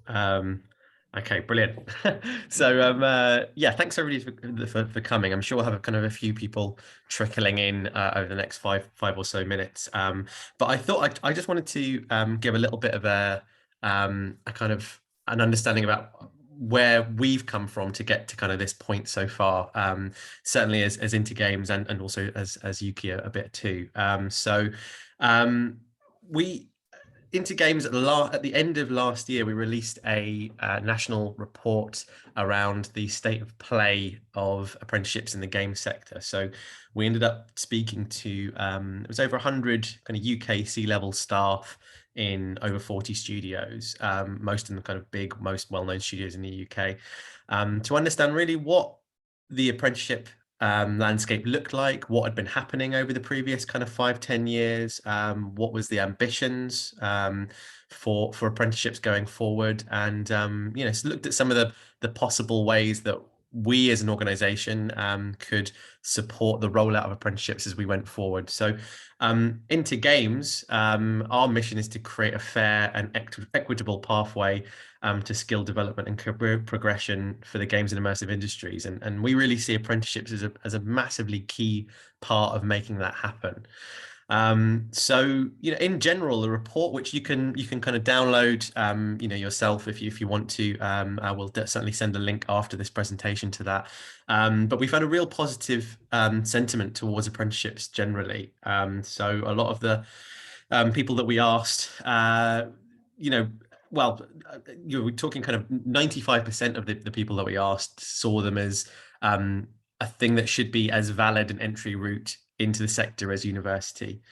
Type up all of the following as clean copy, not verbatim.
Okay, brilliant. So, yeah, thanks everybody for coming. I'm sure we'll have a kind of a few people trickling in over the next five or so minutes. But I thought I just wanted to give a little bit of a kind of an understanding about where we've come from to get to kind of this point so far. Certainly as Into Games and also as Ukie a bit too. Um, we Into Games at the end of last year, we released a national report around the state of play of apprenticeships in the game sector. So we ended up speaking to it was over 100 kind of UK C-level staff in over 40 studios, most in the kind of big, most well-known studios in the UK, to understand really what the apprenticeship landscape looked like, what had been happening over the previous kind of 5-10 years, what was the ambitions for apprenticeships going forward, and so looked at some of the possible ways that we as an organization could support the rollout of apprenticeships as we went forward. So Into Games, our mission is to create a fair and equitable pathway to skill development and career progression for the games and immersive industries. And we really see apprenticeships as a massively key part of making that happen. So, in general, the report, which you can kind of download, yourself if you want to, I will certainly send a link after this presentation to that. But we found a real positive sentiment towards apprenticeships generally. So a lot of the people that we asked, well, we're talking kind of 95% of the people that we asked saw them as a thing that should be as valid an entry route into the sector as university,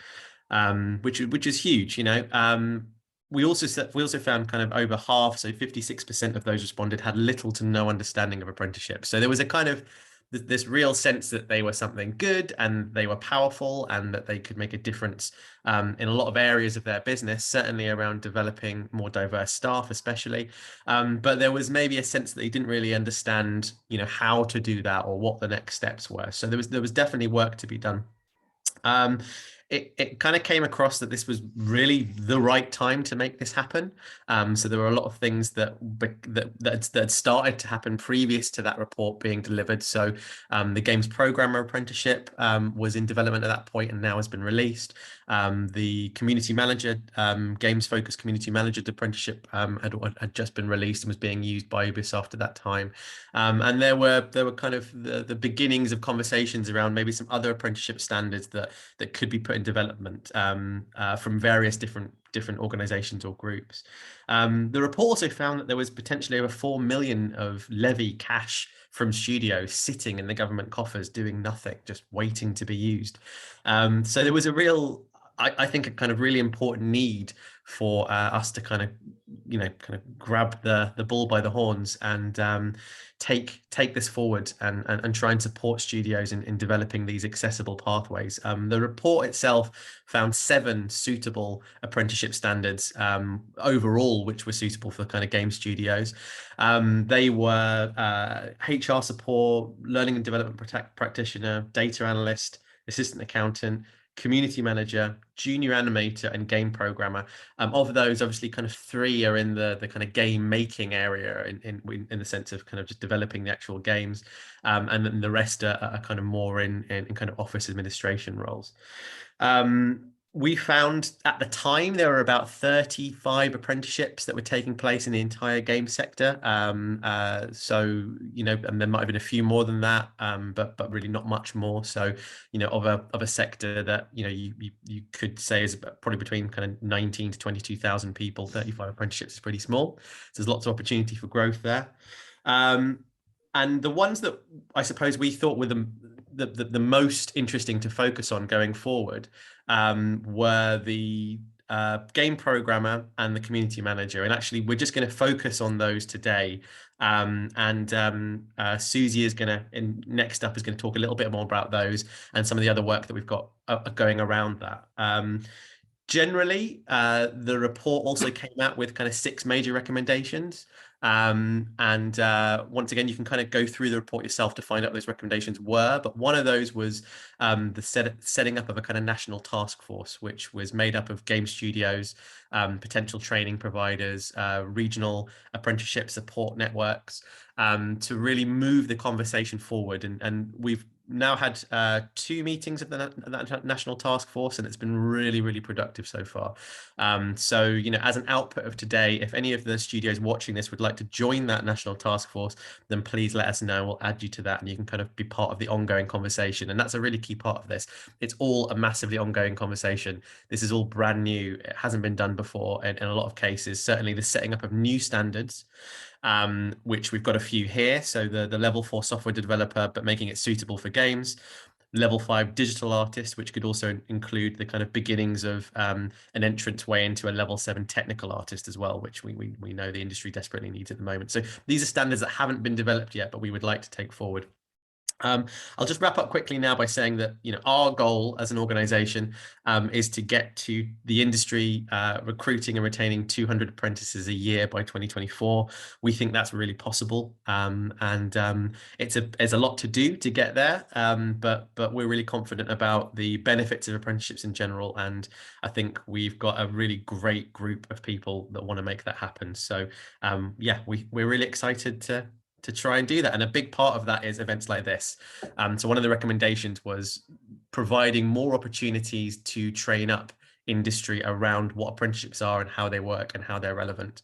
which is huge. We also found kind of over half, so 56% of those responded had little to no understanding of apprenticeship. So there was a kind of this real sense that they were something good and they were powerful and that they could make a difference in a lot of areas of their business, certainly around developing more diverse staff, especially. But there was maybe a sense that they didn't really understand, how to do that or what the next steps were. So there was definitely work to be done. Um, it kind of came across that this was really the right time to make this happen. So there were a lot of things that started to happen previous to that report being delivered. So the games programmer apprenticeship was in development at that point and now has been released. The community manager, games focused community manager apprenticeship had just been released and was being used by Ubisoft at that time. And there were kind of the beginnings of conversations around maybe some other apprenticeship standards that could be put in development from various different organizations or groups. The report also found that there was potentially over 4 million of levy cash from studios sitting in the government coffers doing nothing, just waiting to be used. So there was a real, I think, a kind of really important need for us to kind of grab the bull by the horns and take this forward and try and support studios in developing these accessible pathways. The report itself found 7 suitable apprenticeship standards overall, which were suitable for kind of game studios. They were HR support, learning and development practitioner, data analyst, assistant accountant, community manager, junior animator, and game programmer. Of those, obviously, kind of 3 are in the kind of game making area in the sense of kind of just developing the actual games, and then the rest are kind of more in kind of office administration roles. We found at the time there were about 35 apprenticeships that were taking place in the entire game sector. So, and there might have been a few more than that, but really not much more. So, of a sector that, you could say is probably between kind of 19 to 22,000 people, 35 apprenticeships is pretty small. So there's lots of opportunity for growth there. And the ones that I suppose we thought were the most interesting to focus on going forward were the game programmer and the community manager. And actually, we're just going to focus on those today. Susie is next up is going to talk a little bit more about those and some of the other work that we've got going around that. Generally, the report also came out with kind of 6 major recommendations. And once again, you can kind of go through the report yourself to find out what those recommendations were. But one of those was the setting up of a kind of national task force, which was made up of game studios, potential training providers, regional apprenticeship support networks, to really move the conversation forward. And we've now had 2 meetings of that national task force, and it's been really, really productive so far. So, you know, as an output of today, if any of the studios watching this would like to join that national task force, then please let us know. We'll add you to that, and you can kind of be part of the ongoing conversation. And that's a really key part of this. It's all a massively ongoing conversation. This is all brand new. It hasn't been done before in a lot of cases. Certainly the setting up of new standards, which we've got a few here. So the level 4 software developer, but making it suitable for games. Level 5 digital artist, which could also include the kind of beginnings of an entrance way into a level 7 technical artist as well, which we know the industry desperately needs at the moment. So these are standards that haven't been developed yet, but we would like to take forward. I'll just wrap up quickly now by saying that, you know, our goal as an organization is to get to the industry recruiting and retaining 200 apprentices a year by 2024. We think that's really possible, and there's a lot to do to get there, but we're really confident about the benefits of apprenticeships in general, and I think we've got a really great group of people that want to make that happen. So yeah, we're really excited to try and do that. And a big part of that is events like this. So one of the recommendations was providing more opportunities to train up industry around what apprenticeships are and how they work and how they're relevant.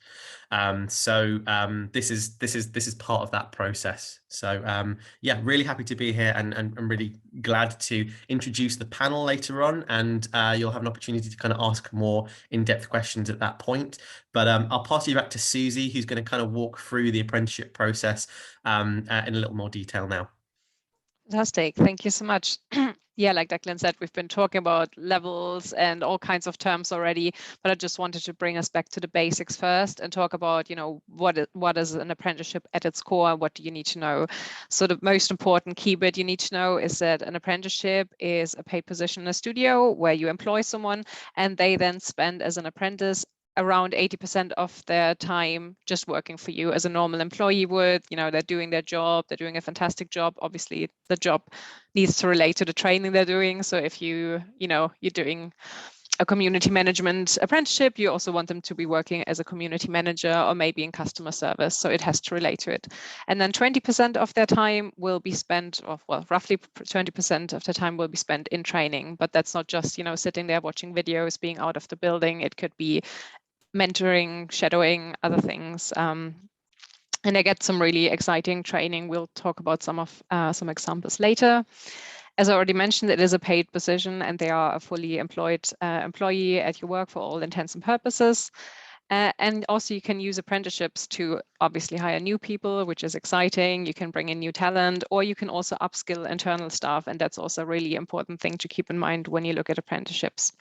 This is part of that process. So yeah, really happy to be here, and I'm really glad to introduce the panel later on, and you'll have an opportunity to kind of ask more in-depth questions at that point. But I'll pass you back to Susie, who's going to kind of walk through the apprenticeship process in a little more detail now. Fantastic. Thank you so much. Yeah, like Declan said, we've been talking about levels and all kinds of terms already, but I just wanted to bring us back to the basics first and talk about, you know, what is an apprenticeship at its core, and what do you need to know. So the most important key bit you need to know is that an apprenticeship is a paid position in a studio where you employ someone and they then spend as an apprentice around 80% of their time just working for you as a normal employee would. You know, they're doing their job, they're doing a fantastic job. Obviously, the job needs to relate to the training they're doing. So if you're doing a community management apprenticeship, you also want them to be working as a community manager or maybe in customer service. So it has to relate to it. And then 20% of their time will be spent, or well, roughly 20% of their time will be spent in training. But that's not just, you know, sitting there watching videos, being out of the building. It could be mentoring, shadowing, other things. And I get some really exciting training. We'll talk about some examples later. As I already mentioned, it is a paid position and they are a fully employed employee at your work for all intents and purposes. And also you can use apprenticeships to obviously hire new people, which is exciting. You can bring in new talent, or you can also upskill internal staff. And that's also a really important thing to keep in mind when you look at apprenticeships.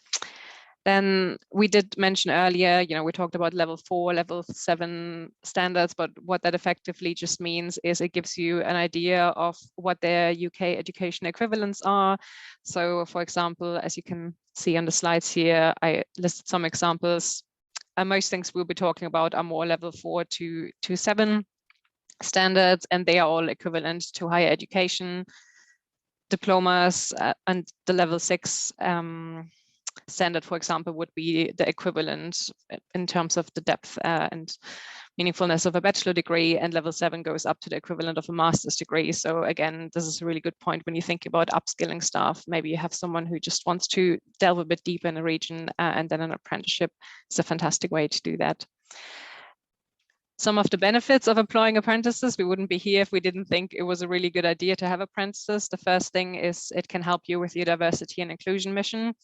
Then we did mention earlier, you know, we talked about level 4, level 7 standards, but what that effectively just means is it gives you an idea of what their UK education equivalents are. So for example, as you can see on the slides here, I listed some examples. Most things we'll be talking about are more level 4 to 7 standards, and they are all equivalent to higher education diplomas, and the level 6 standard, for example, would be the equivalent in terms of the depth and meaningfulness of a bachelor degree, and level 7 goes up to the equivalent of a master's degree. So again, this is a really good point when you think about upskilling staff. Maybe you have someone who just wants to delve a bit deeper in a region, and then an apprenticeship is a fantastic way to do that. Some of the benefits of employing apprentices: we wouldn't be here if we didn't think it was a really good idea to have apprentices. The first thing is it can help you with your diversity and inclusion mission.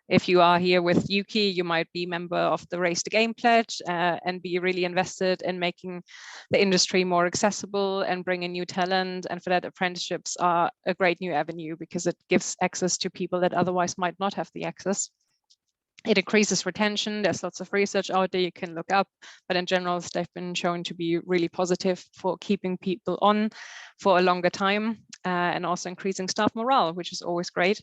If you are here with Ukie, you might be member of the Race the Game pledge and be really invested in making the industry more accessible and bring in new talent. And for that, apprenticeships are a great new avenue because it gives access to people that otherwise might not have the access. It increases retention. There's lots of research out there you can look up, but in general, they've been shown to be really positive for keeping people on for a longer time. and also increasing staff morale, which is always great.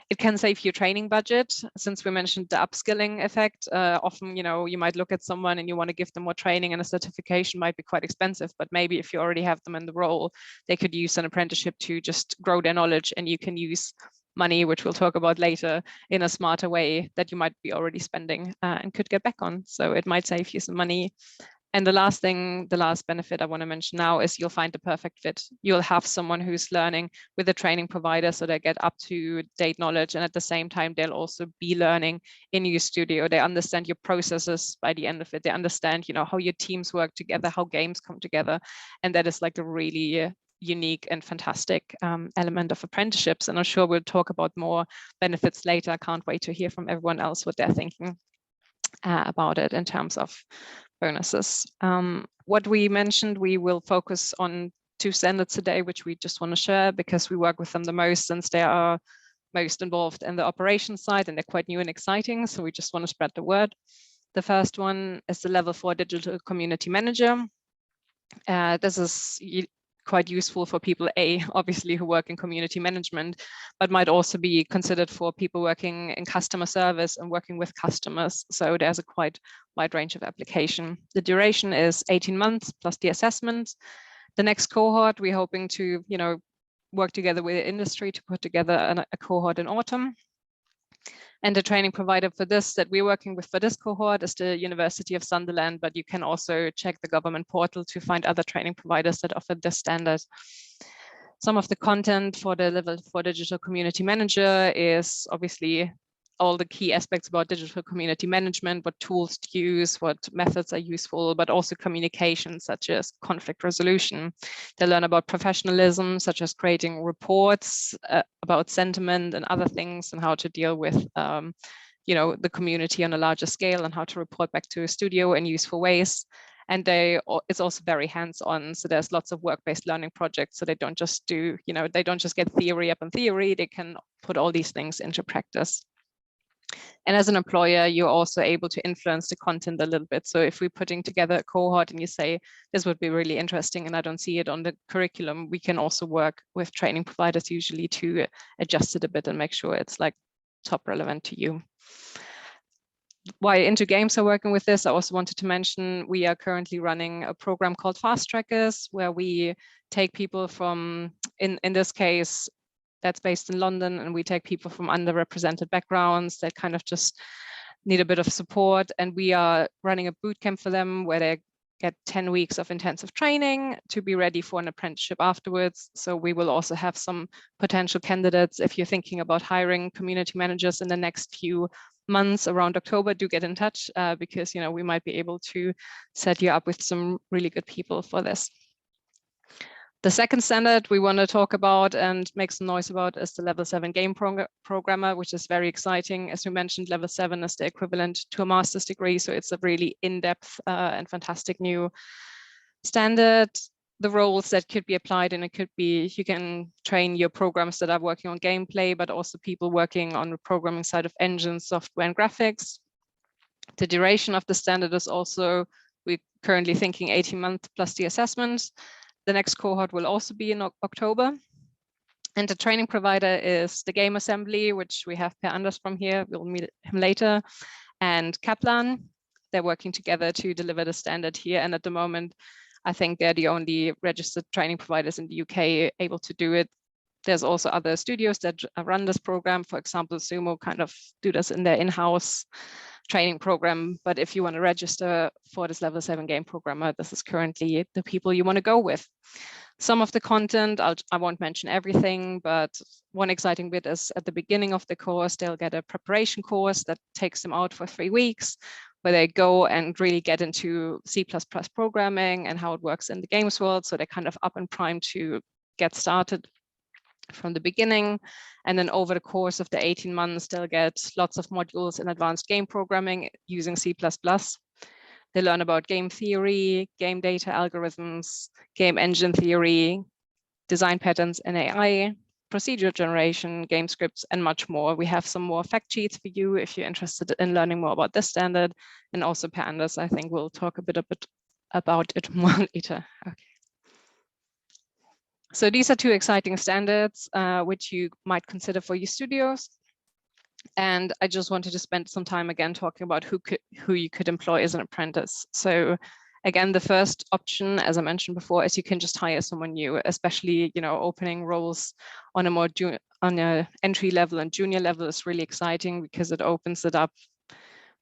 It can save you training budget. Since we mentioned the upskilling effect, often, you might look at someone and you want to give them more training, and a certification might be quite expensive, but maybe if you already have them in the role, they could use an apprenticeship to just grow their knowledge, and you can use money, which we'll talk about later, in a smarter way that you might be already spending and could get back on. So it might save you some money. And the last benefit I want to mention now is you'll find the perfect fit. You'll have someone who's learning with a training provider, so they get up to date knowledge, and at the same time, they'll also be learning in your studio. They understand your processes by the end of it. They understand, how your teams work together, how games come together. And that is like a really unique and fantastic element of apprenticeships. And I'm sure we'll talk about more benefits later. I can't wait to hear from everyone else what they're thinking about it in terms of bonuses. What we mentioned, we will focus on 2 standards today, which we just want to share because we work with them the most, since they are most involved in the operations side and they're quite new and exciting. So we just want to spread the word. The first one is the level 4 digital community manager. This is quite useful for people, obviously, who work in community management, but might also be considered for people working in customer service and working with customers. So there's a quite wide range of application. The duration is 18 months plus the assessment. The next cohort, we're hoping to, work together with the industry to put together a cohort in autumn. And the training provider for this that we're working with for this cohort is the University of Sunderland, but you can also check the government portal to find other training providers that offer this standard. Some of the content for the level 4 digital community manager is obviously all the key aspects about digital community management, what tools to use, what methods are useful, but also communication, such as conflict resolution. They learn about professionalism, such as creating reports about sentiment and other things, and how to deal with the community on a larger scale, and how to report back to a studio in useful ways. And it's also very hands-on. So there's lots of work-based learning projects. So they don't just they don't just get theory up in theory, they can put all these things into practice. And as an employer, you're also able to influence the content a little bit. So if we're putting together a cohort and you say, this would be really interesting and I don't see it on the curriculum, we can also work with training providers usually to adjust it a bit and make sure it's like top relevant to you. Why Into Games are working with this, I also wanted to mention, we are currently running a program called Fast Trackers, where we take people from, in this case, that's based in London, and we take people from underrepresented backgrounds that kind of just need a bit of support. And we are running a boot camp for them where they get 10 weeks of intensive training to be ready for an apprenticeship afterwards. So we will also have some potential candidates. If you're thinking about hiring community managers in the next few months around October, do get in touch because we might be able to set you up with some really good people for this. The second standard we want to talk about and make some noise about is the level 7 game programmer, which is very exciting. As we mentioned, level 7 is the equivalent to a master's degree. So it's a really in-depth and fantastic new standard. The roles that could be applied, and it could be, you can train your programs that are working on gameplay, but also people working on the programming side of engines, software, and graphics. The duration of the standard is also, we're currently thinking 18 months plus the assessment. The next cohort will also be in October. And the training provider is the Game Assembly, which we have Per Anders from here. We'll meet him later. And Kaplan, they're working together to deliver the standard here. And at the moment, I think they're the only registered training providers in the UK able to do it. There's also other studios that run this program. For example, Sumo kind of do this in their in-house training program. But if you want to register for this level 7 game programmer, this is currently the people you want to go with. Some of the content, I won't mention everything, but one exciting bit is at the beginning of the course, they'll get a preparation course that takes them out for 3 weeks, where they go and really get into C++ programming and how it works in the games world. So they're kind of up and primed to get started from the beginning. And then over the course of the 18 months, they'll get lots of modules in advanced game programming using C++. They learn about game theory, game data algorithms, game engine theory, design patterns in AI, procedure generation, game scripts, and much more. We have some more fact sheets for you if you're interested in learning more about this standard. And also Per Anders, I think we'll talk a bit about it more later. Okay. So these are two exciting standards which you might consider for your studios. And I just wanted to spend some time again talking about who you could employ as an apprentice. So again, the first option, as I mentioned before, is you can just hire someone new, especially, you know, opening roles on a more on a entry level and junior level is really exciting because it opens it up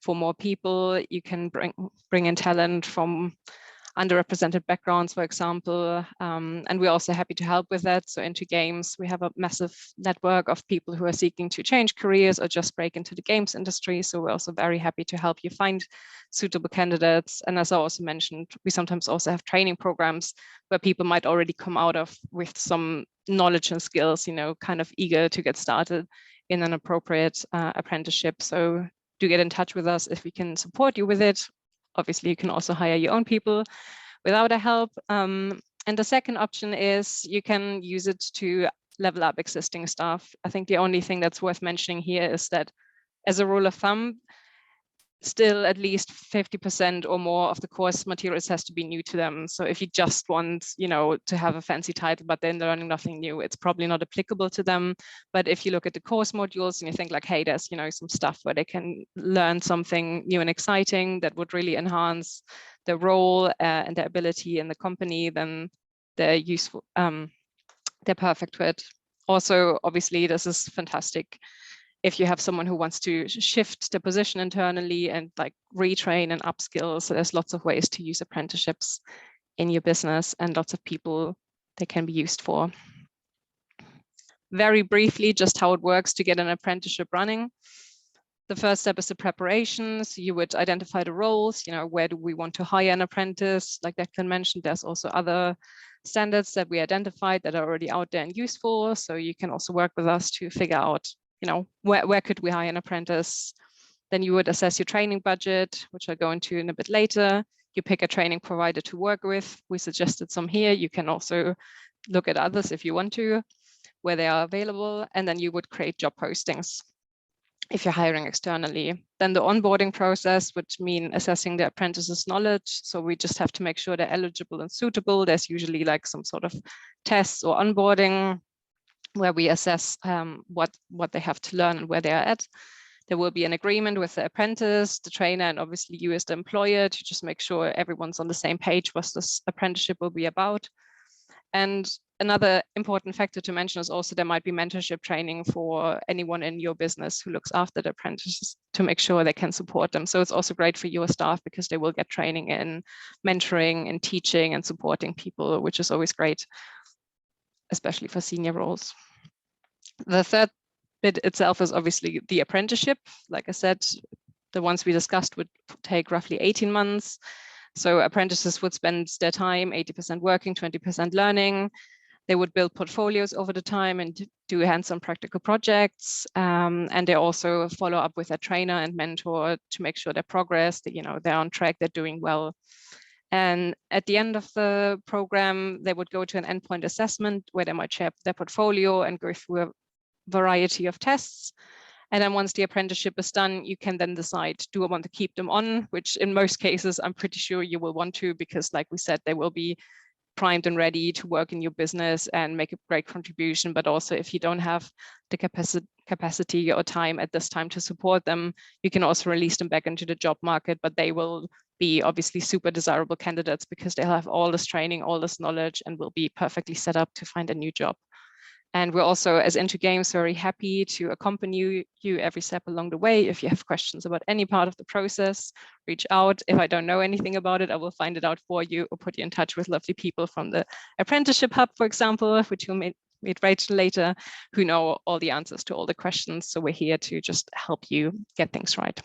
for more people. You can bring in talent from underrepresented backgrounds, for example, and we're also happy to help with that. So Into Games, we have a massive network of people who are seeking to change careers or just break into the games industry. So we're also very happy to help you find suitable candidates. And as I also mentioned, we sometimes also have training programs where people might already come out of with some knowledge and skills, you know, kind of eager to get started in an appropriate apprenticeship. So do get in touch with us if we can support you with it. Obviously, you can also hire your own people without a help. And the second option is you can use it to level up existing staff. I think the only thing that's worth mentioning here is that as a rule of thumb, still at least 50% or more of the course materials has to be new to them. So if you just want, you know, to have a fancy title, but then learning nothing new, it's probably not applicable to them. But if you look at the course modules and you think like, hey, there's, you know, some stuff where they can learn something new and exciting that would really enhance their role and their ability in the company, then they're useful. They're perfect for it. Also, obviously, this is fantastic if you have someone who wants to shift the position internally and like retrain and upskill. So there's lots of ways to use apprenticeships in your business and lots of people they can be used for. Very briefly, just how it works to get an apprenticeship running. The first step is the preparation. So you would identify the roles, you know, where do we want to hire an apprentice? Like Declan mentioned, there's also other standards that we identified that are already out there and useful. So you can also work with us to figure out, you know, where could we hire an apprentice? Then you would assess your training budget, which I'll go into in a bit later. You pick a training provider to work with. We suggested some here. You can also look at others if you want to, where they are available. And then you would create job postings if you're hiring externally. Then the onboarding process would mean assessing the apprentice's knowledge. So we just have to make sure they're eligible and suitable. There's usually like some sort of tests or onboarding where we assess what they have to learn and where they are at. There will be an agreement with the apprentice, the trainer, and obviously you as the employer to just make sure everyone's on the same page what this apprenticeship will be about. And another important factor to mention is also there might be mentorship training for anyone in your business who looks after the apprentices to make sure they can support them. So it's also great for your staff because they will get training in mentoring and teaching and supporting people, which is always great, especially for senior roles. The third bit itself is obviously the apprenticeship. Like I said, the ones we discussed would take roughly 18 months. So apprentices would spend their time 80% working, 20% learning. They would build portfolios over the time and do hands-on practical projects. And they also follow up with a trainer and mentor to make sure they progress, that, you know, they're on track, they're doing well. And at the end of the program, they would go to an endpoint assessment where they might share their portfolio and go through a variety of tests. And then once the apprenticeship is done, you can then decide, do I want to keep them on? Which in most cases, I'm pretty sure you will want to, because like we said, they will be primed and ready to work in your business and make a great contribution. But also if you don't have the capacity or time at this time to support them, you can also release them back into the job market, but they will be obviously super desirable candidates because they'll have all this training, all this knowledge, and will be perfectly set up to find a new job. And we're also, as Into Games, very happy to accompany you every step along the way. If you have questions about any part of the process, reach out. If I don't know anything about it, I will find it out for you or put you in touch with lovely people from the Apprenticeship Hub, for example, which you'll meet Rachel later, who know all the answers to all the questions. So we're here to just help you get things right.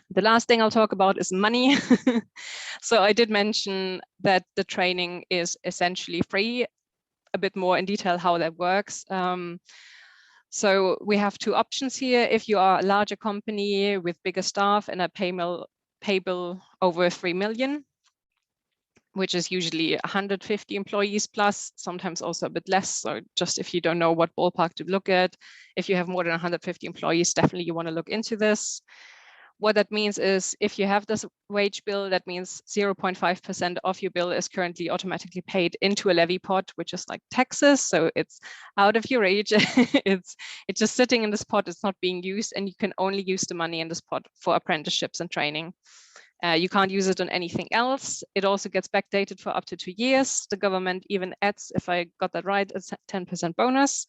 The last thing I'll talk about is money. So I did mention that the training is essentially free. A bit more in detail how that works. So we have two options here. If you are a larger company with bigger staff and a pay bill over 3 million, which is usually 150 employees plus, sometimes also a bit less. So just if you don't know what ballpark to look at, if you have more than 150 employees, definitely you want to look into this. what that means is if you have this wage bill, that means 0.5% of your bill is currently automatically paid into a levy pot, which is like taxes. So it's out of your wage. it's just sitting in this pot. It's not being used, and you can only use the money in this pot for apprenticeships and training. You can't use it on anything else. It also gets backdated for up to 2 years. The government even adds, if I got that right, a 10% bonus.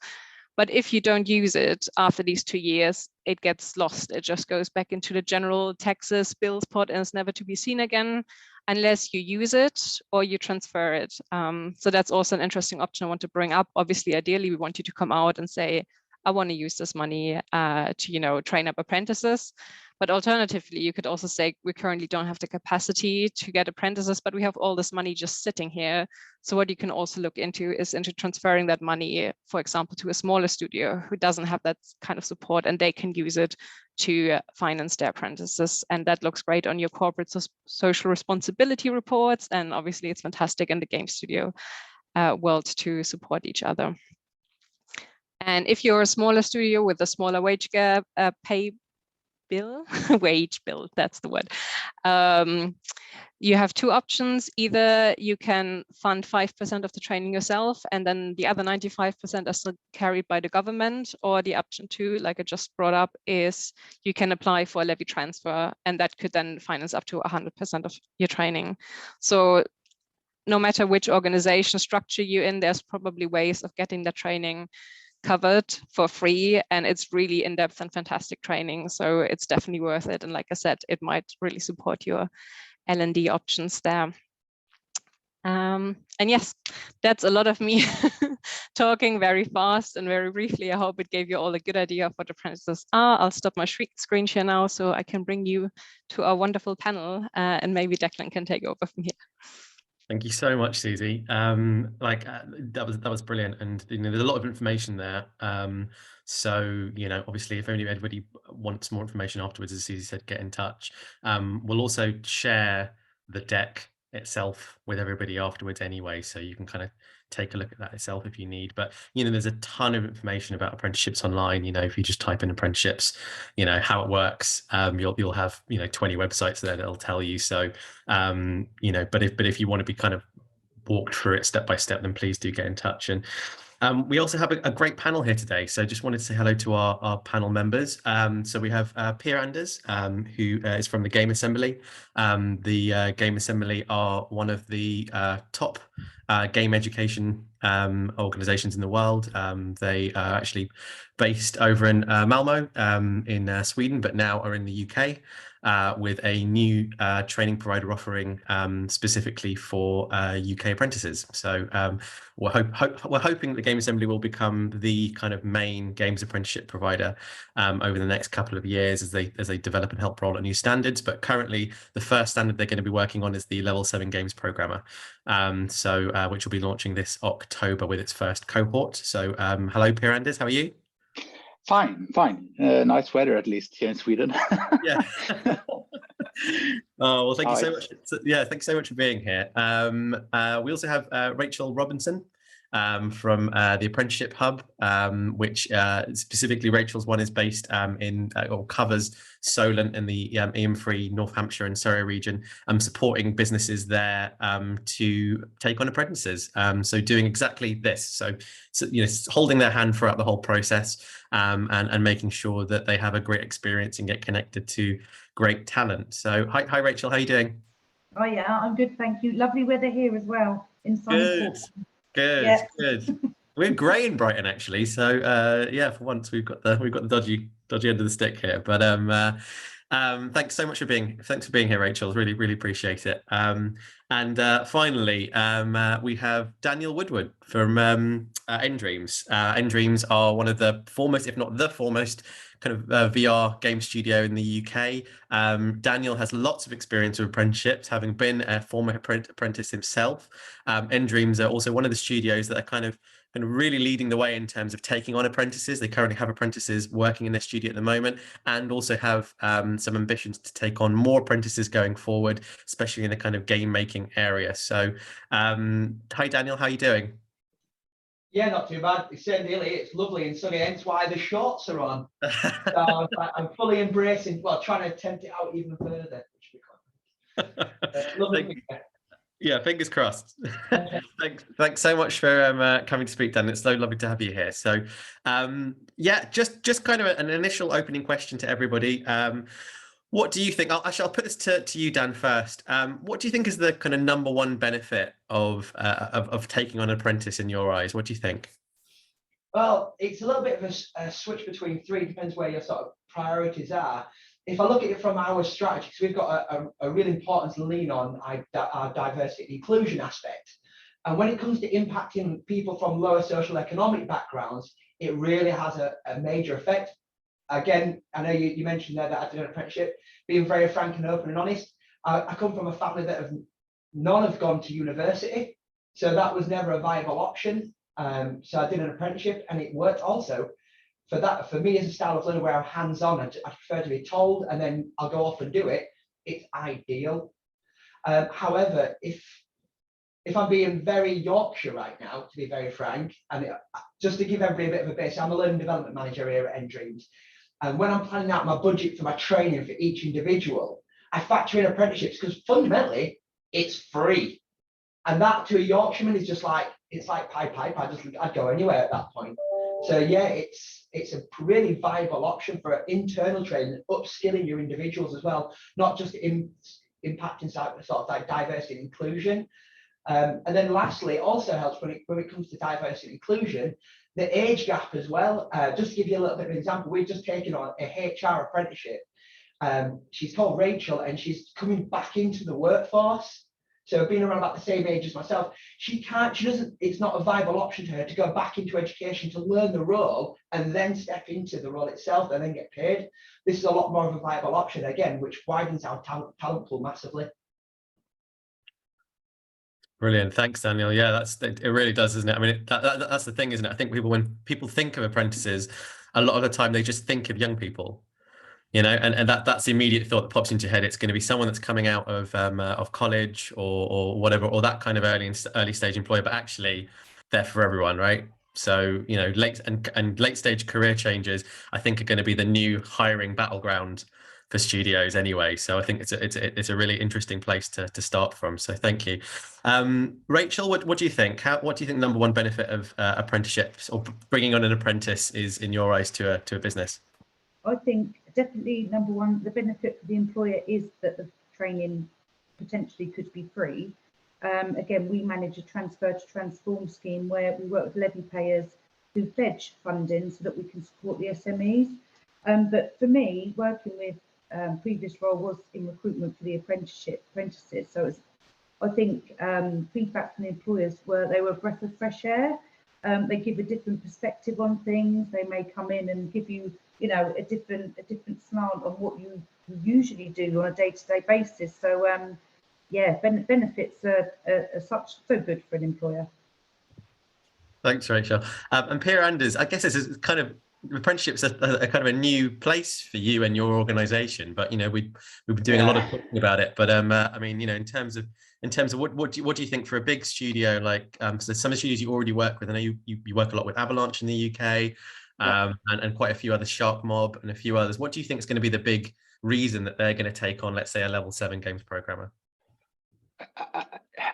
But if you don't use it after these 2 years, it gets lost. It just goes back into the general taxes bills pot and is never to be seen again unless you use it or you transfer it. So that's also an interesting option I want to bring up. Obviously, ideally, we want you to come out and say, I want to use this money to, train up apprentices. But alternatively, you could also say, we currently don't have the capacity to get apprentices, but we have all this money just sitting here. So what you can also look into is into transferring that money, for example, to a smaller studio who doesn't have that kind of support, and they can use it to finance their apprentices. And that looks great on your corporate social responsibility reports. And obviously it's fantastic in the game studio world to support each other. And if you're a smaller studio with a smaller wage gap, pay bill, wage bill, that's the word. You have two options. Either you can fund 5% of the training yourself, and then the other 95% are still carried by the government, or the option two, like I just brought up, is you can apply for a levy transfer, and that could then finance up to 100% of your training. So no matter which organization structure you're in, there's probably ways of getting the training covered for free, and it's really in-depth and fantastic training, so it's definitely worth it. And like I said, it might really support your L&D options there. And yes, that's a lot of me talking very fast and very briefly. I hope it gave you all a good idea of what apprentices are. I'll stop my screen share now so I can bring you to our wonderful panel, and maybe Declan can take over from here. Thank you so much, Susie. That was brilliant, and there's a lot of information there. So obviously, if anybody wants more information afterwards, as Susie said, get in touch. We'll also share the deck itself with everybody afterwards anyway, so you can kind of take a look at that itself if you need. But there's a ton of information about apprenticeships online. If you just type in apprenticeships, how it works, you'll have 20 websites there that'll tell you. So but if you want to be kind of walked through it step by step, then please do get in touch. And we also have a great panel here today, so just wanted to say hello to our panel members. So we have Pierre Anders, who is from the Game Assembly. The Game Assembly are one of the top game education organizations in the world. They are actually based over in Malmo in Sweden, but now are in the UK. With a new training provider offering specifically for UK apprentices. So we're hoping the Game Assembly will become the kind of main games apprenticeship provider over the next couple of years as they develop and help roll out new standards. But currently, the first standard they're going to be working on is the Level 7 Games Programmer, which will be launching this October with its first cohort. So hello, Pierre Anders, how are you? Fine. Nice weather, at least here in Sweden. Yeah. Oh, well, thank you so much. Yeah, thanks so much for being here. We also have Rachel Robinson from the Apprenticeship Hub, which specifically Rachel's one is based in or covers Solent and the EM3 North Hampshire and Surrey region, supporting businesses there to take on apprentices. So doing exactly this. So holding their hand throughout the whole process and making sure that they have a great experience and get connected to great talent. So hi Rachel, how are you doing? Oh yeah, I'm good, thank you. Lovely weather here as well in sunny Portland. Good. We're grey in Brighton actually, so yeah, for once we've got the dodgy end of the stick here. But thanks so much for being here, Rachel. Really appreciate it. And finally, we have Daniel Woodward from nDreams. nDreams are one of the foremost, if not the foremost, kind of VR game studio in the UK. Daniel has lots of experience with apprenticeships, having been a former apprentice himself. nDreams are also one of the studios that are kind of really leading the way in terms of taking on apprentices. They currently have apprentices working in their studio at the moment, and also have some ambitions to take on more apprentices going forward, especially in the kind of game making area. So hi Daniel, how are you doing? Yeah, not too bad. It's same deal. It's lovely and sunny, hence why the shorts are on. So I'm fully embracing, well, trying to tempt it out even further. Which would be quite lovely. Yeah, fingers crossed. Thanks so much for coming to speak, Dan. It's so lovely to have you here. So, yeah, just kind of an initial opening question to everybody. What do you think? I'll put this to you, Dan, first. What do you think is the kind of number one benefit of taking on an apprentice in your eyes? What do you think? Well, it's a little bit of a switch between three, depends where your sort of priorities are. If I look at it from our strategy, because we've got a real importance lean on our diversity and inclusion aspect. And when it comes to impacting people from lower social economic backgrounds, it really has a major effect. Again, I know you mentioned there that I did an apprenticeship, being very frank and open and honest. I come from a family that none have gone to university, so that was never a viable option. So I did an apprenticeship and it worked also. For me as a style of learner where I'm hands-on, I prefer to be told and then I'll go off and do it. It's ideal. However, if I'm being very Yorkshire right now, to be very frank, and just to give everybody a bit of a base, I'm a learning development manager here at nDreams. And when I'm planning out my budget for my training for each individual, I factor in apprenticeships because fundamentally it's free. And that to a Yorkshireman is just like, it's like pipe. I'd go anywhere at that point. So yeah, it's a really viable option for internal training, upskilling your individuals as well, not just impacting sort of like diversity and inclusion. And then lastly, it also helps when it comes to diversity and inclusion, the age gap as well. Just to give you a little bit of an example, we've just taken on a HR apprenticeship. She's called Rachel and she's coming back into the workforce. So being around about the same age as myself, it's not a viable option to her to go back into education to learn the role and then step into the role itself and then get paid. This is a lot more of a viable option again, which widens our talent pool massively. Brilliant, thanks, Daniel. Yeah, it really does, isn't it? I mean, that's the thing, isn't it? I think when people think of apprentices, a lot of the time they just think of young people. You know, and that's the immediate thought that pops into your head. It's going to be someone that's coming out of college or whatever, or that kind of early stage employer. But actually, they're for everyone, right? So you know, late stage career changes, I think, are going to be the new hiring battleground for studios anyway. So I think it's a really interesting place to start from. So thank you, Rachel. What do you think? What do you think the number one benefit of apprenticeships or bringing on an apprentice is in your eyes to a business? I think definitely number one, the benefit for the employer is that the training potentially could be free. Again, we manage a transfer to transform scheme where we work with levy payers who pledge funding so that we can support the SMEs. But for me, working with previous role was in recruitment for the apprentices. So I think feedback from the employers they were a breath of fresh air. They give a different perspective on things. They may come in and give you, a different slant on what you usually do on a day-to-day basis. So yeah, benefits are so good for an employer. Thanks, Rachel. And Pierre Anders, I guess this is kind of apprenticeships are kind of a new place for you and your organisation, but we've been doing a lot of talking about it. But I mean, in terms of what do you think for a big studio like so some of the studios you already work with? I know you work a lot with Avalanche in the UK, and quite a few other, Shark Mob and a few others. What do you think is going to be the big reason that they're going to take on, let's say, a level 7 games programmer?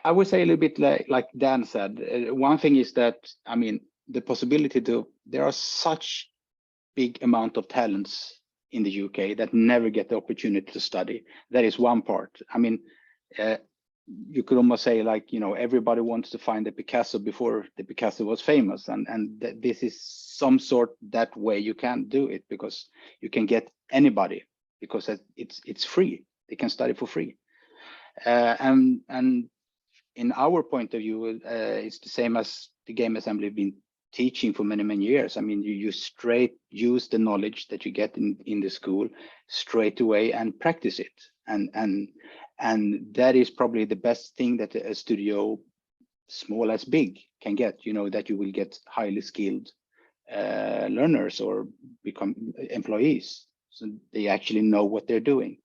I would say a little bit like Dan said. One thing is that, I mean, the possibility there are such big amount of talents in the UK that never get the opportunity to study. That is one part. I mean, you could almost say everybody wants to find the Picasso before the Picasso was famous, and this is some sort that way you can do it, because you can get anybody, because it's free. They can study for free, and in our point of view, it's the same as the game assembly have been teaching for many years. I mean, you straight use the knowledge that you get in the school straight away and practice it, and that is probably the best thing that a studio, small as big, can get. That you will get highly skilled learners or become employees, so they actually know what they're doing.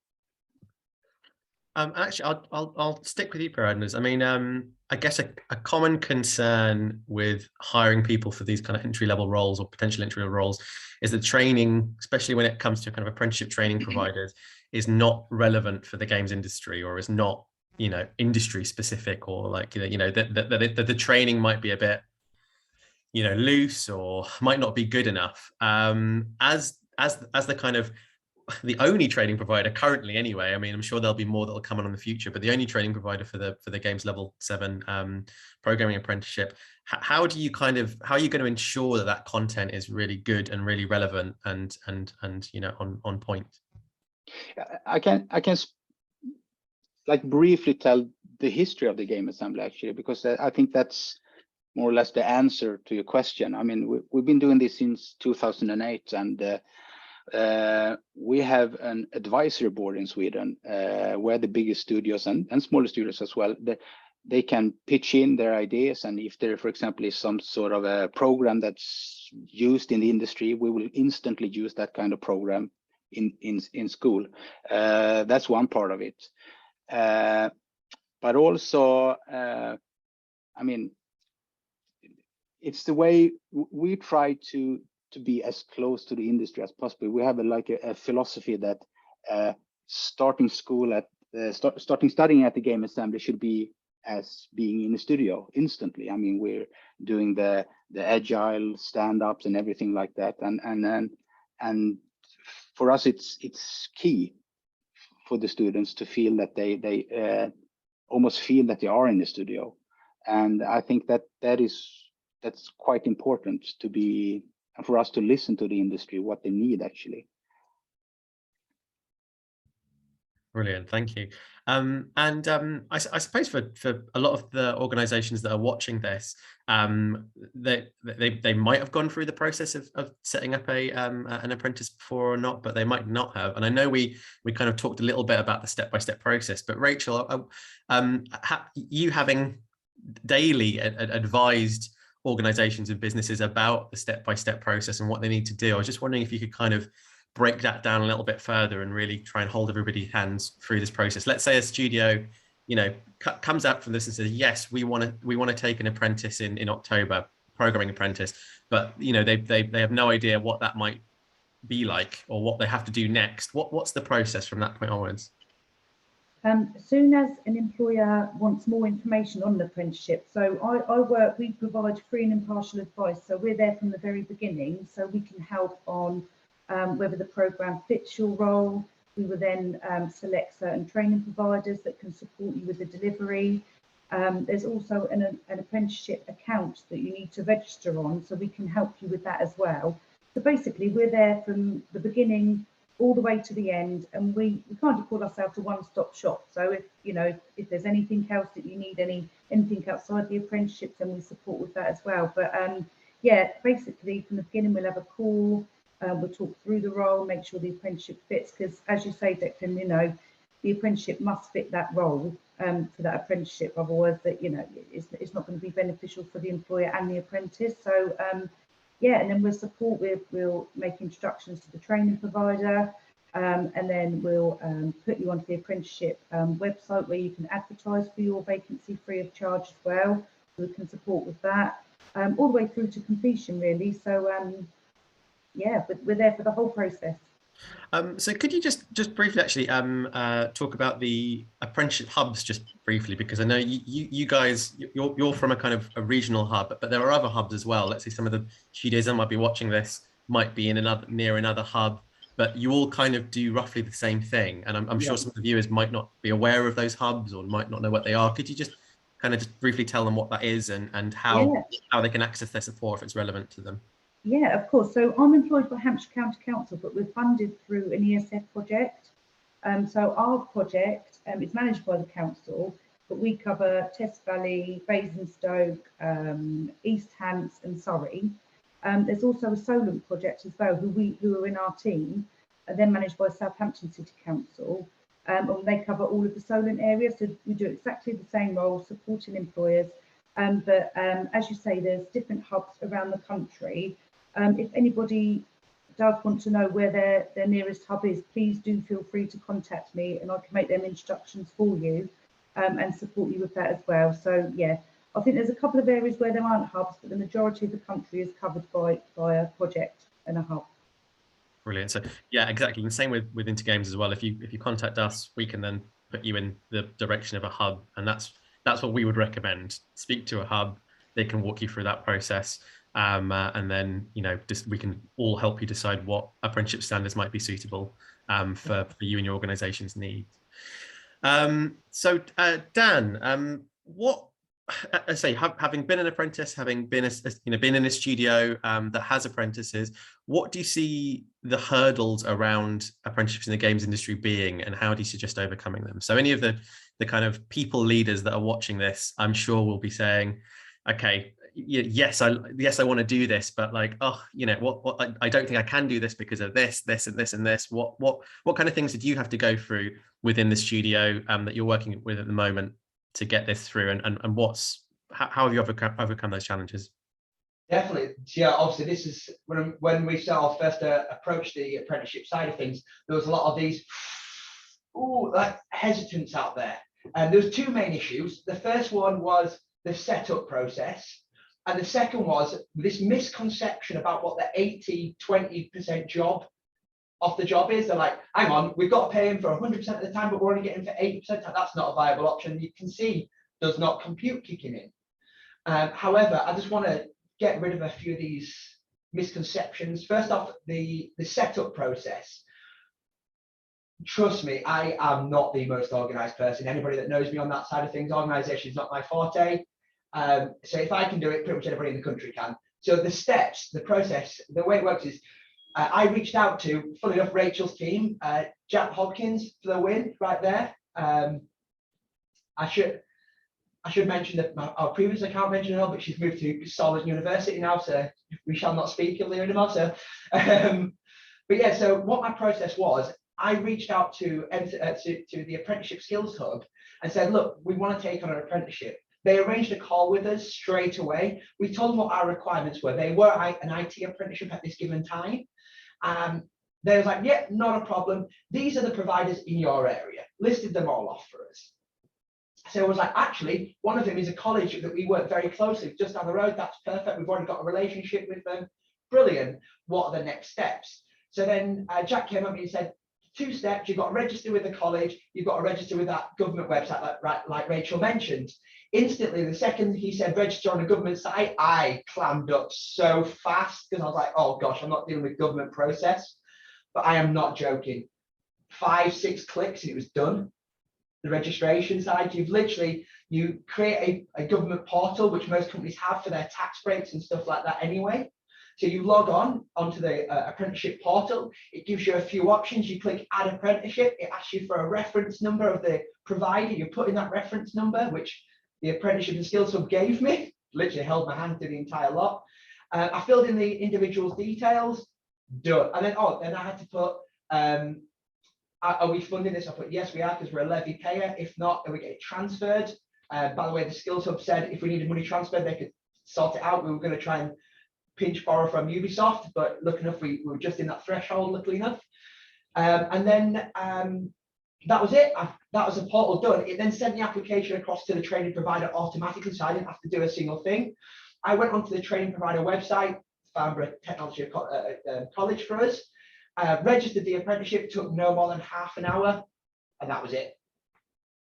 Actually, I'll stick with you, Anders. I mean, I guess a common concern with hiring people for these kind of entry-level roles or potential entry-level roles is the training, especially when it comes to kind of apprenticeship training providers, is not relevant for the games industry, or is not, you know, industry specific, or like, you know, that the training might be a bit, you know, loose, or might not be good enough. As the kind of the only training provider currently, anyway. I mean, I'm sure there'll be more that'll come on in the future, but the only training provider for the games level 7 programming apprenticeship. How are you going to ensure that that content is really good and really relevant and you know, on point? I can like briefly tell the history of the game assembly, actually, because I think that's more or less the answer to your question. I mean, we've been doing this since 2008, and we have an advisory board in Sweden where the biggest studios and smaller studios as well, they can pitch in their ideas. And if there, for example, is some sort of a program that's used in the industry, we will instantly use that kind of program in school. That's one part of it. But also, I mean, it's the way we try to be as close to the industry as possible. We have a philosophy that starting studying at the game assembly should be as being in the studio instantly. I mean, we're doing the agile stand-ups and everything like that, and for us it's key for the students to feel that they almost feel that they are in the studio. And I think that's quite important to be, for us to listen to the industry, what they need actually. Brilliant, thank you. I suppose for a lot of the organizations that are watching this, they might have gone through the process of setting up an apprentice before or not, but they might not have. And I know we kind of talked a little bit about the step-by-step process, but Rachel, you having daily advised organizations and businesses about the step-by-step process and what they need to do, I was just wondering if you could kind of break that down a little bit further and really try and hold everybody's hands through this process. Let's say a studio, you know, comes out from this and says, yes, we want to take an apprentice in October, programming apprentice, but you know, they have no idea what that might be like or what they have to do next. What's the process from that point onwards? As soon as an employer wants more information on the apprenticeship, so we provide free and impartial advice. So we're there from the very beginning, so we can help on whether the program fits your role. We will then select certain training providers that can support you with the delivery. There's also an apprenticeship account that you need to register on, so we can help you with that as well. So basically, we're there from the beginning all the way to the end, and we kind of call ourselves a one-stop shop. So if there's anything else that you need, anything outside the apprenticeship, then we support with that as well. But yeah, basically from the beginning we'll have a call, we'll talk through the role, make sure the apprenticeship fits, because as you say, Declan, you know, the apprenticeship must fit that role for that apprenticeship, otherwise it's not going to be beneficial for the employer and the apprentice. So yeah, and then we'll make introductions to the training provider, and then we'll put you onto the apprenticeship website where you can advertise for your vacancy free of charge as well. So we can support with that all the way through to completion, really. So yeah, but we're there for the whole process. So could you just briefly actually talk about the apprenticeship hubs just briefly, because I know you guys, you're from a kind of a regional hub, but there are other hubs as well. Let's say some of the studios that might be watching this might be in near another hub, but you all kind of do roughly the same thing. And I'm sure some of the viewers might not be aware of those hubs or might not know what they are. Could you just kind of just briefly tell them what that is and how they can access their support if it's relevant to them? Yeah, of course. So I'm employed by Hampshire County Council, but we're funded through an ESF project. So our project is managed by the council, but we cover Test Valley, Basingstoke, East Hants and Surrey. There's also a Solent project as well, who are in our team, and then managed by Southampton City Council. And they cover all of the Solent area, so we do exactly the same role, supporting employers. But as you say, there's different hubs around the country. If anybody does want to know where their nearest hub is, please do feel free to contact me, and I can make them introductions for you and support you with that as well. So yeah, I think there's a couple of areas where there aren't hubs, but the majority of the country is covered by a project and a hub. Brilliant. So yeah, exactly. And same with Into Games as well. If you contact us, we can then put you in the direction of a hub, and that's what we would recommend. Speak to a hub; they can walk you through that process, and then we can all help you decide what apprenticeship standards might be suitable for you and your organisation's needs. So Dan, what? I say, having been an apprentice, having been been in a studio that has apprentices, what do you see the hurdles around apprenticeships in the games industry being, and how do you suggest overcoming them? So any of the kind of people leaders that are watching this, I'm sure will be saying, okay, yes, I want to do this, but like, oh, what I don't think I can do this because of this, and this, and this. What kind of things did you have to go through within the studio that you're working with at the moment to get this through, and how have you overcome those challenges? Definitely. Yeah, obviously this is when we first approached the apprenticeship side of things, there was a lot of these hesitance out there, and there was two main issues. The first one was the setup process, and the second was this misconception about what the 80-20% job off the job is. They're like, hang on, we've got to pay him for 100% of the time, but we're only getting for 80%. That's not a viable option. You can see does not compute kicking in. However, I just want to get rid of a few of these misconceptions. First off, the setup process. Trust me, I am not the most organized person. Anybody that knows me on that side of things, organization is not my forte. So if I can do it, pretty much anybody in the country can. So the steps, the process, the way it works is, I reached out to, funnily enough, Rachel's team, Jack Hopkins for the win right there. I should mention that our previous account mentioned her, but she's moved to Solid University now, so we shall not speak ill anymore. So, but yeah, so what my process was, I reached out to the Apprenticeship Skills Hub and said, look, we want to take on an apprenticeship. They arranged a call with us straight away. We told them what our requirements were. They were an IT apprenticeship at this given time. They was like, yeah, not a problem. These are the providers in your area. Listed them all off for us. So I was like, actually, one of them is a college that we work very closely just down the road. That's perfect. We've already got a relationship with them. Brilliant. What are the next steps? So then Jack came up and he said, 2 steps. You've got to register with the college. You've got to register with that government website, like Rachel mentioned. Instantly, the second he said register on a government site, I clammed up so fast because I was like, oh gosh, I'm not dealing with government process. But I am not joking. 5-6 clicks and it was done. The registration side, you create a government portal, which most companies have for their tax breaks and stuff like that anyway. So you log onto the apprenticeship portal. It gives you a few options. You click add apprenticeship. It asks you for a reference number of the provider. You put in that reference number, which the Apprenticeship and Skills Hub gave me. Literally held my hand through the entire lot. I filled in the individual's details. Done. And then I had to put, are we funding this? I put yes, we are, because we're a levy payer. If not, then we get it transferred. By the way, the Skills Hub said if we needed money transferred, they could sort it out. We were going to try and pinch borrow from Ubisoft, but lucky enough, we were just in that threshold, luckily enough. And then that was it. That was the portal done. It then sent the application across to the training provider automatically, so I didn't have to do a single thing. I went onto the training provider website, Farnborough Technology College for us, registered the apprenticeship, took no more than half an hour, and that was it.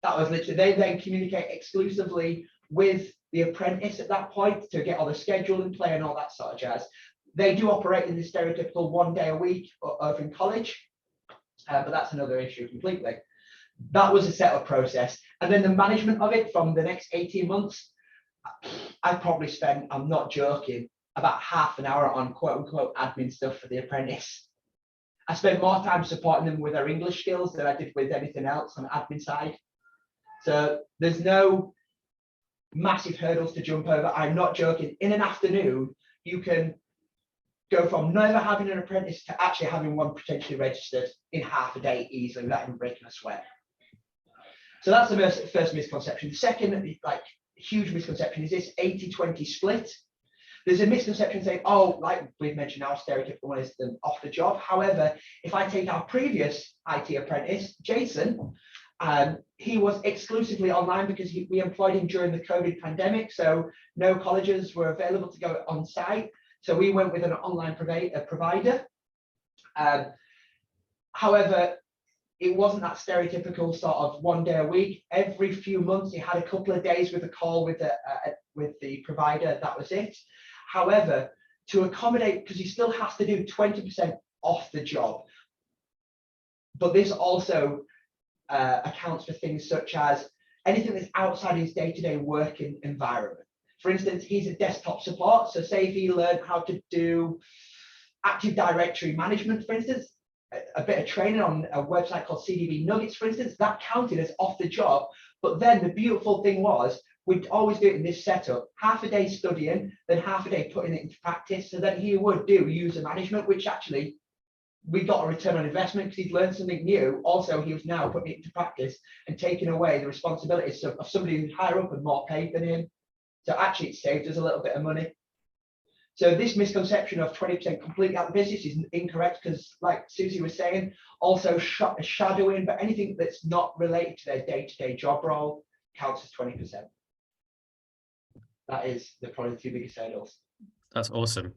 That was literally, they then communicate exclusively with the apprentice at that point to get all the schedule in play and all that sort of jazz. They do operate in the stereotypical 1 day a week over in college, but that's another issue completely. That was the setup process. And then the management of it from the next 18 months, I probably spent, I'm not joking, about half an hour on quote unquote admin stuff for the apprentice. I spent more time supporting them with their English skills than I did with anything else on the admin side. So there's no massive hurdles to jump over. I'm not joking. In an afternoon, you can go from never having an apprentice to actually having one potentially registered in half a day easily without even breaking a sweat. So that's the first misconception. The second, huge misconception is this 80-20 split. there's a misconception saying, oh, like we've mentioned, our stereotypical one is the off the job. However, if I take our previous IT apprentice, Jason, he was exclusively online because we employed him during the COVID pandemic. So no colleges were available to go on site. So we went with an online provider. However, it wasn't that stereotypical sort of 1 day a week. Every few months, he had a couple of days with a call with the provider. That was it. However, to accommodate, because he still has to do 20% off the job, but this also accounts for things such as anything that's outside his day-to-day working environment. For instance, he's a desktop support. So say if he learned how to do Active Directory management, for instance, a bit of training on a website called CDB Nuggets, for instance, that counted as off the job. But then the beautiful thing was, we'd always do it in this setup, half a day studying, then half a day putting it into practice. So then he would do user management, which actually we got a return on investment because he'd learned something new. Also, he was now putting it into practice and taking away the responsibilities of somebody who's higher up and more paid than him. So actually it saved us a little bit of money. So this misconception of 20% completely out of the business is incorrect, because like Susie was saying, also shadowing, but anything that's not related to their day-to-day job role counts as 20%. That is probably the two biggest hurdles. That's awesome.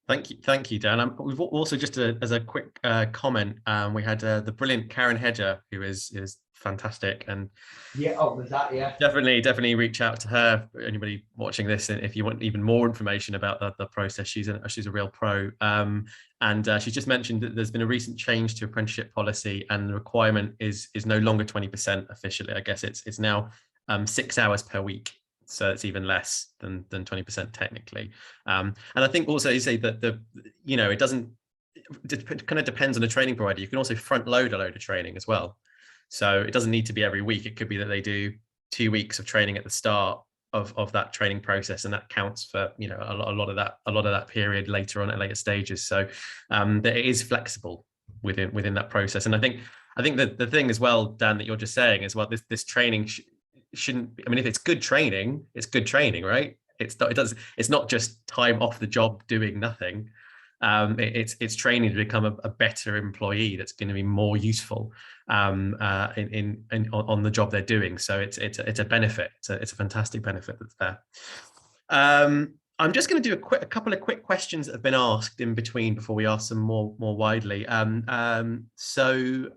Thank you, Dan. We've also, just as a quick comment, we had the brilliant Karen Hedger, who is fantastic, and yeah, oh, was that, yeah, definitely reach out to her. Anybody watching this, and if you want even more information about the process, she's a real pro. And she's just mentioned that there's been a recent change to apprenticeship policy, and the requirement is no longer 20% officially. I guess it's now 6 hours per week. So it's even less than 20% technically. And I think also you say that it kind of depends on the training provider. You can also front load a load of training as well. So it doesn't need to be every week. It could be that they do 2 weeks of training at the start of that training process, and that counts for a lot of that period later on at later stages. So that it is flexible within that process. And I think that the thing as well, Dan, that you're just saying as well, this training shouldn't be, I mean, if it's good training, it's good training, right? It's not just time off the job doing nothing. It's training to become a better employee that's going to be more useful on the job they're doing. So it's a benefit. It's a fantastic benefit that's there. I'm just going to do a couple of quick questions that have been asked in between before we ask them more widely. So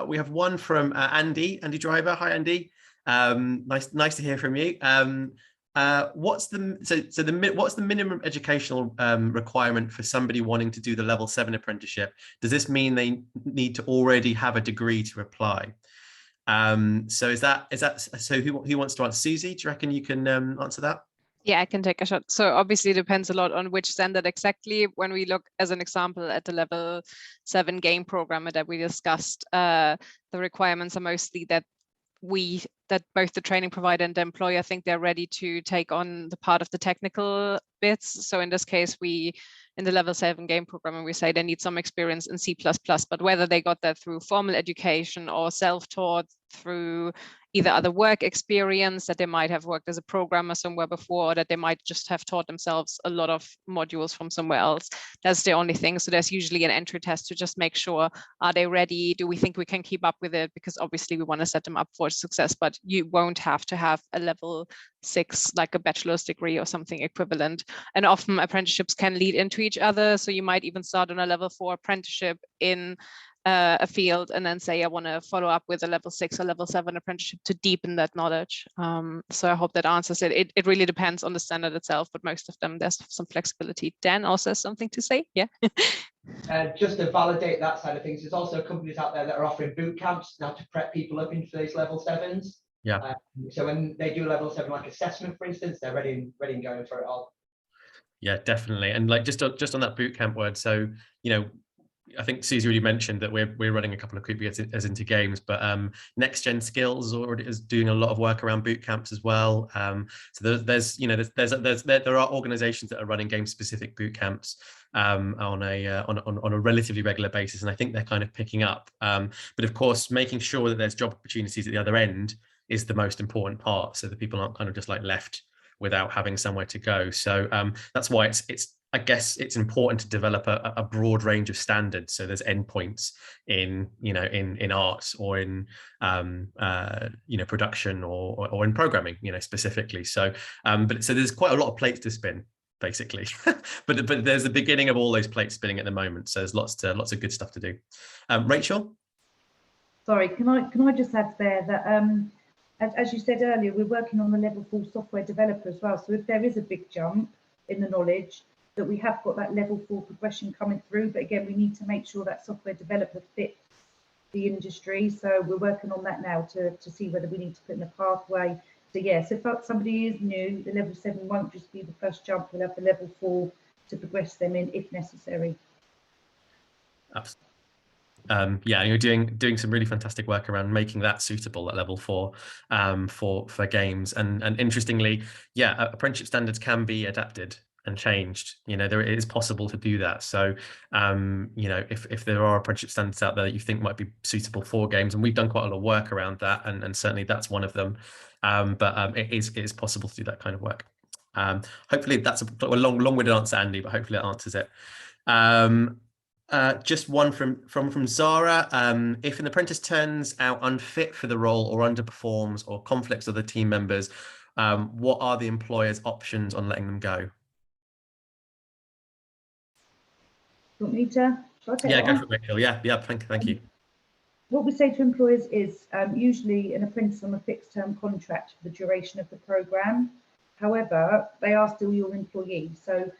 we have one from Andy Driver. Hi, Andy. Nice to hear from you. What's the minimum educational requirement for somebody wanting to do the level 7 apprenticeship? Does this mean they need to already have a degree to apply? So is that so? Who wants to answer? Susie, do you reckon you can answer that? Yeah, I can take a shot. So obviously it depends a lot on which standard exactly. When we look, as an example, at the level 7 game program that we discussed, the requirements are mostly that both the training provider and the employer think they're ready to take on the part of the technical bits. So in this case, in the level 7 game program, we say they need some experience in C++, but whether they got that through formal education or self-taught through either other work experience, that they might have worked as a programmer somewhere before, or that they might just have taught themselves a lot of modules from somewhere else. That's the only thing. So there's usually an entry test to just make sure, are they ready? Do we think we can keep up with it? Because obviously we want to set them up for success, but you won't have to have a level 6, like a bachelor's degree or something equivalent. And often apprenticeships can lead into each other. So you might even start on a level 4 apprenticeship in a field and then say, I want to follow up with a level 6 or level 7 apprenticeship to deepen that knowledge. So I hope that answers it. It really depends on the standard itself, but most of them, there's some flexibility. Dan also has something to say, yeah? Just to validate that side of things, there's also companies out there that are offering boot camps now to prep people up into those level 7s. Yeah. So when they do level 7 like assessment, for instance, they're ready and going for it all. Yeah, definitely. And like just on that boot camp word, so I think Susie already mentioned that we're running a couple of Ukie as Into Games, but Next Gen Skills already is doing a lot of work around boot camps as well. So there are organisations that are running game specific boot camps on a relatively regular basis, and I think they're kind of picking up. But of course, making sure that there's job opportunities at the other end is the most important part, so that people aren't kind of just like left without having somewhere to go. So that's why I guess it's important to develop a broad range of standards. So there's endpoints in, in art, or in production, or in programming, specifically. So but so there's quite a lot of plates to spin, basically. but there's the beginning of all those plates spinning at the moment. So there's lots of good stuff to do. Rachel? Sorry, can I just add there that as you said earlier, we're working on the level 4 software developer as well. So if there is a big jump in the knowledge, that we have got that level 4 progression coming through. But again, we need to make sure that software developer fits the industry. So we're working on that now to see whether we need to put in a pathway. So yes, if somebody is new, the level 7 won't just be the first jump. We'll have the level 4 to progress them in if necessary. Absolutely. Yeah, you're doing some really fantastic work around making that suitable at level 4 for games. And interestingly, yeah, apprenticeship standards can be adapted and changed. It is possible to do that. So if there are apprenticeship standards out there that you think might be suitable for games, and we've done quite a lot of work around that, and certainly that's one of them. But it is possible to do that kind of work. Hopefully that's a long-winded answer, Andy, but hopefully that answers it. Just one from Zara. If an apprentice turns out unfit for the role, or underperforms, or conflicts with other team members, what are the employer's options on letting them go? Want me to? Shall I take that Go on? for it, Rachel. Yeah. Thank you. What we say to employers is usually an apprentice on a fixed term contract for the duration of the programme. However, they are still your employee. So,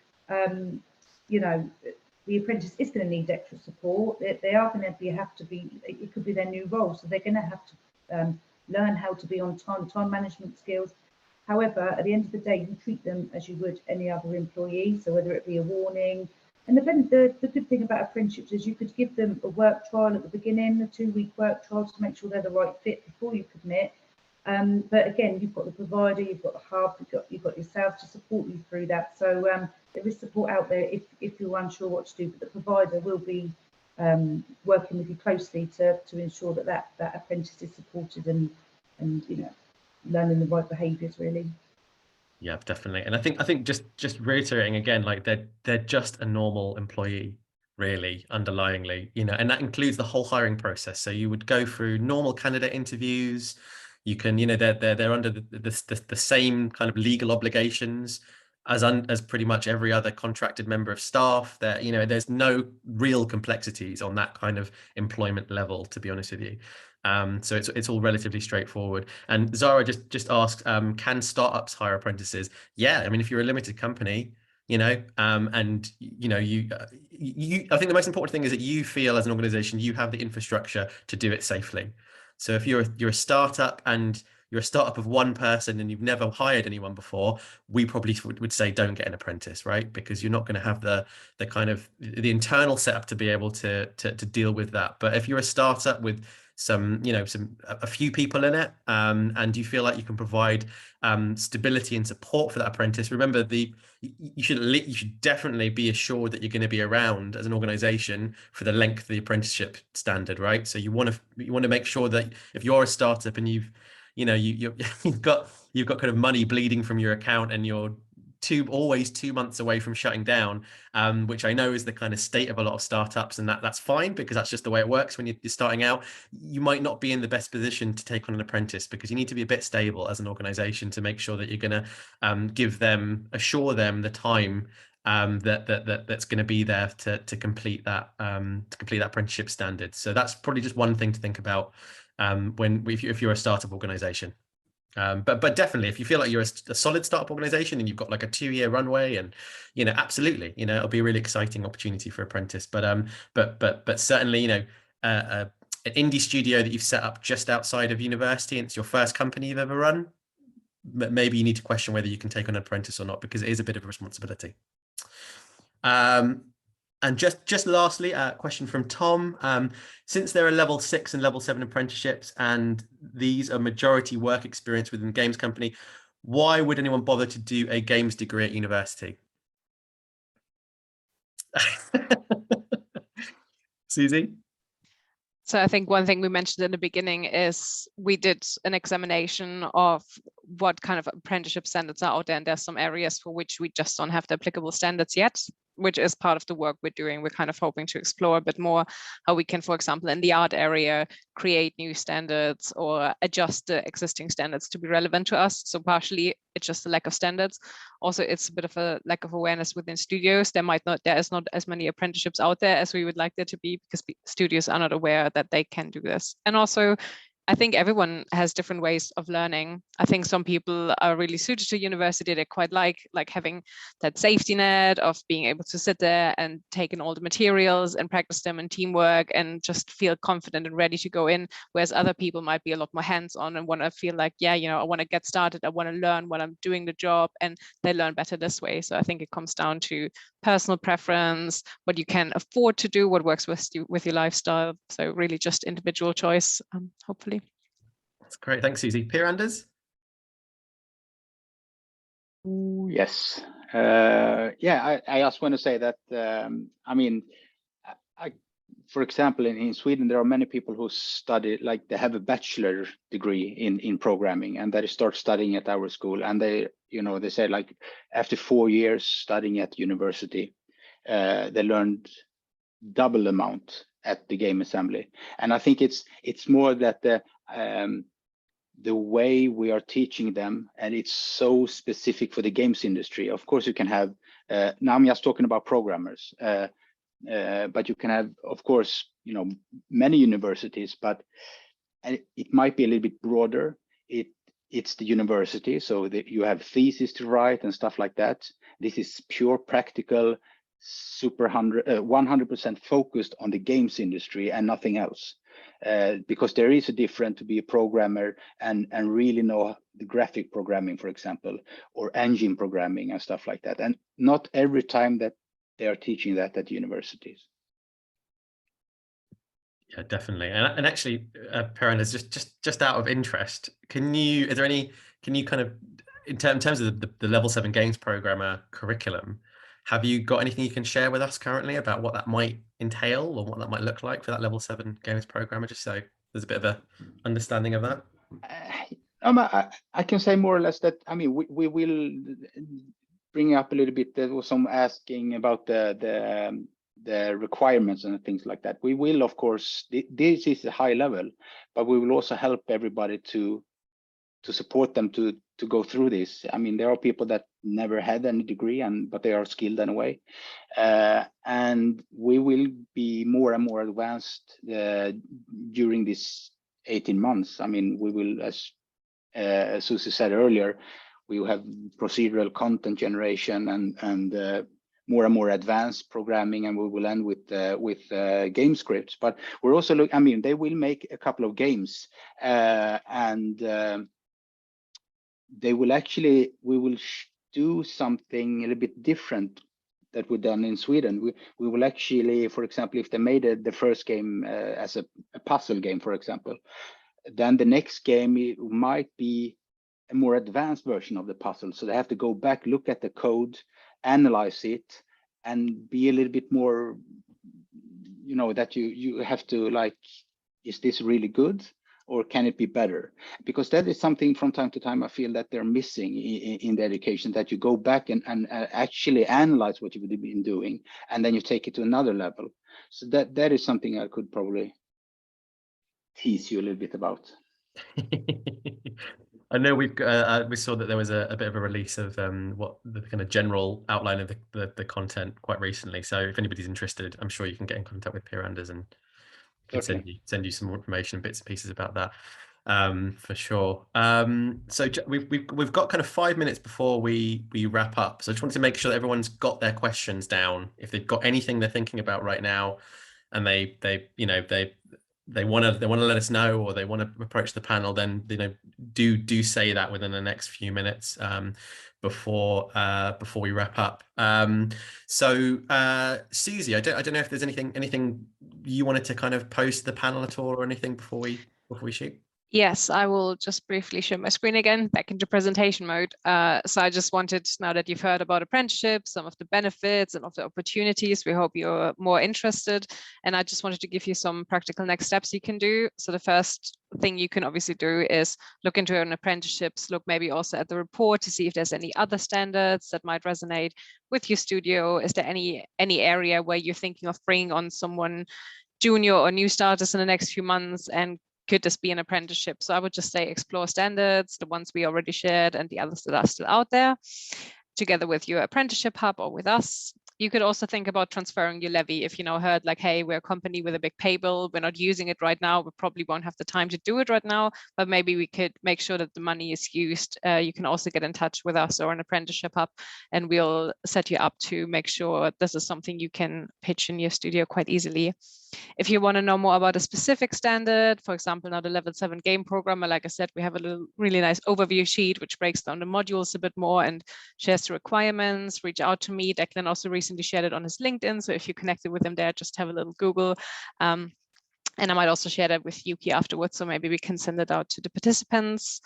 the apprentice is going to need extra support. They are going to have to be, it could be their new role. So they're going to have to learn how to be on time management skills. However, at the end of the day, you treat them as you would any other employee. So whether it be a warning, and the good thing about apprenticeships is you could give them a work trial at the beginning, a 2-week work trial to make sure they're the right fit before you commit. But again, you've got the provider, you've got the hub, you've got yourself to support you through that. So there is support out there if you're unsure what to do, but the provider will be working with you closely to ensure that apprentice is supported and learning the right behaviours, really. Yeah, definitely. And I think just reiterating again, like they're just a normal employee, really, underlyingly, and that includes the whole hiring process. So you would go through normal candidate interviews. You can, they're under the same kind of legal obligations as pretty much every other contracted member of staff. That there's no real complexities on that kind of employment level, to be honest with you. So it's all relatively straightforward. And Zara just asks, can startups hire apprentices? Yeah, I mean, if you're a limited company, and I think the most important thing is that you feel as an organization you have the infrastructure to do it safely. So if you're a startup, and you're a startup of one person and you've never hired anyone before, we probably would say don't get an apprentice, right? Because you're not going to have the kind of the internal setup to be able to deal with that. But if you're a startup with a few people in it, and you feel like you can provide stability and support for that apprentice, remember you should definitely be assured that you're going to be around as an organization for the length of the apprenticeship standard, right? So you want to make sure that if you're a startup and you've got kind of money bleeding from your account, and you're always 2 months away from shutting down, which I know is the kind of state of a lot of startups, and that's fine, because that's just the way it works when you're starting out. You might not be in the best position to take on an apprentice, because you need to be a bit stable as an organization to make sure that you're going to assure them the time that's going to be there to complete that apprenticeship standard. So that's probably just one thing to think about if you're a startup organization. But definitely, if you feel like you're a solid startup organization and you've got like a 2-year runway, and absolutely, it'll be a really exciting opportunity for apprentice. But certainly, an indie studio that you've set up just outside of university and it's your first company you've ever run, maybe you need to question whether you can take on an apprentice or not, because it is a bit of a responsibility. And just lastly, a question from Tom. Since there are level 6 and level 7 apprenticeships, and these are majority work experience within the games company, why would anyone bother to do a games degree at university? Susie? So I think one thing we mentioned in the beginning is we did an examination of what kind of apprenticeship standards are out there, and there's some areas for which we just don't have the applicable standards yet, which is part of the work we're doing. We're kind of hoping to explore a bit more how we can, for example, in the art area, create new standards or adjust the existing standards to be relevant to us. So partially it's just a lack of standards. Also, it's a bit of a lack of awareness within studios. There is not as many apprenticeships out there as we would like there to be, because studios are not aware that they can do this. And also, I think everyone has different ways of learning. I think some people are really suited to university. They quite like having that safety net of being able to sit there and take in all the materials and practice them in teamwork and just feel confident and ready to go in. Whereas other people might be a lot more hands-on and want to feel like, yeah, you know, I want to get started. I want to learn while I'm doing the job, and they learn better this way. So I think it comes down to personal preference, what you can afford to do, what works with your lifestyle. So really just individual choice, hopefully. That's great. Thanks, Susie. Anders? Yes. Yeah, I just want to say that, I mean, for example, in Sweden, there are many people who study, like they have a bachelor degree in programming, and they start studying at our school. And they, you know, they say like after 4 years studying at university, they learned double amount at the game assembly. And I think it's more that the way we are teaching them, and it's so specific for the games industry. Of course, you can have, now I'm just talking about programmers, but you can have, of course, you know, many universities, but it might be a little bit broader. It's the university, so that you have thesis to write and stuff like that. This is pure practical, super 100% focused on the games industry and nothing else. Because there is a difference to be a programmer and really know the graphic programming, for example, or engine programming and stuff like that. And not every time that they are teaching that at universities. Yeah, definitely. And actually, Anders, just out of interest, can you kind of, in terms of the level 7 games programmer curriculum, have you got anything you can share with us currently about what that might entail or what that might look like for that level 7 games programmer, just so there's a bit of a understanding of that? I can say more or less that, I mean, we will bring up a little bit. There was some asking about the requirements and things like that. We will, of course, this is a high level, but we will also help everybody to support them to go through this. I mean, there are people that never had any degree, but they are skilled in a way. And we will be more and more advanced during this 18 months. I mean, we will, as Susie said earlier, we will have procedural content generation and more and more advanced programming, and we will end with game scripts. But we're also I mean, they will make a couple of games, and they will actually, we will do something a little bit different that we've done in Sweden. We will actually, for example, if they made the first game as a puzzle game, for example, then the next game it might be a more advanced version of the puzzle. So they have to go back, look at the code, analyze it, and be a little bit more, you know, that you have to like, is this really good? Or can it be better? Because that is something from time to time I feel that they're missing in the education, that you go back and actually analyze what you've been doing, and then you take it to another level. So that is something I could probably tease you a little bit about. I know we saw that there was a bit of a release of what the kind of general outline of the content quite recently. So if anybody's interested, I'm sure you can get in contact with Anders and send you some more information and bits and pieces about that, for sure. So we've got kind of 5 minutes before we wrap up. So I just wanted to make sure that everyone's got their questions down. If they've got anything they're thinking about right now, and they want to let us know, or they want to approach the panel, then do say that within the next few minutes before we wrap up. So Susie, I don't know if there's anything you wanted to kind of pose to the panel at all, or anything before we shoot. Yes, I will just briefly share my screen again, back into presentation mode. So I just wanted, now that you've heard about apprenticeships, some of the benefits and of the opportunities, we hope you're more interested. And I just wanted to give you some practical next steps you can do. So the first thing you can obviously do is look into an apprenticeships, look maybe also at the report to see if there's any other standards that might resonate with your studio. Is there any area where you're thinking of bringing on someone junior or new starters in the next few months, and could this be an apprenticeship? So I would just say explore standards, the ones we already shared and the others that are still out there, together with your apprenticeship hub or with us. You could also think about transferring your levy. If you heard like, hey, we're a company with a big pay bill, we're not using it right now, we probably won't have the time to do it right now, but maybe we could make sure that the money is used. You can also get in touch with us or an apprenticeship hub, and we'll set you up to make sure this is something you can pitch in your studio quite easily. If you want to know more about a specific standard, for example, now the level 7 game programmer, like I said, we have a really nice overview sheet which breaks down the modules a bit more and shares the requirements. Reach out to me. Declan also recently shared it on his LinkedIn, so if you connected with him there, just have a little Google. And I might also share that with Ukie afterwards, so maybe we can send it out to the participants.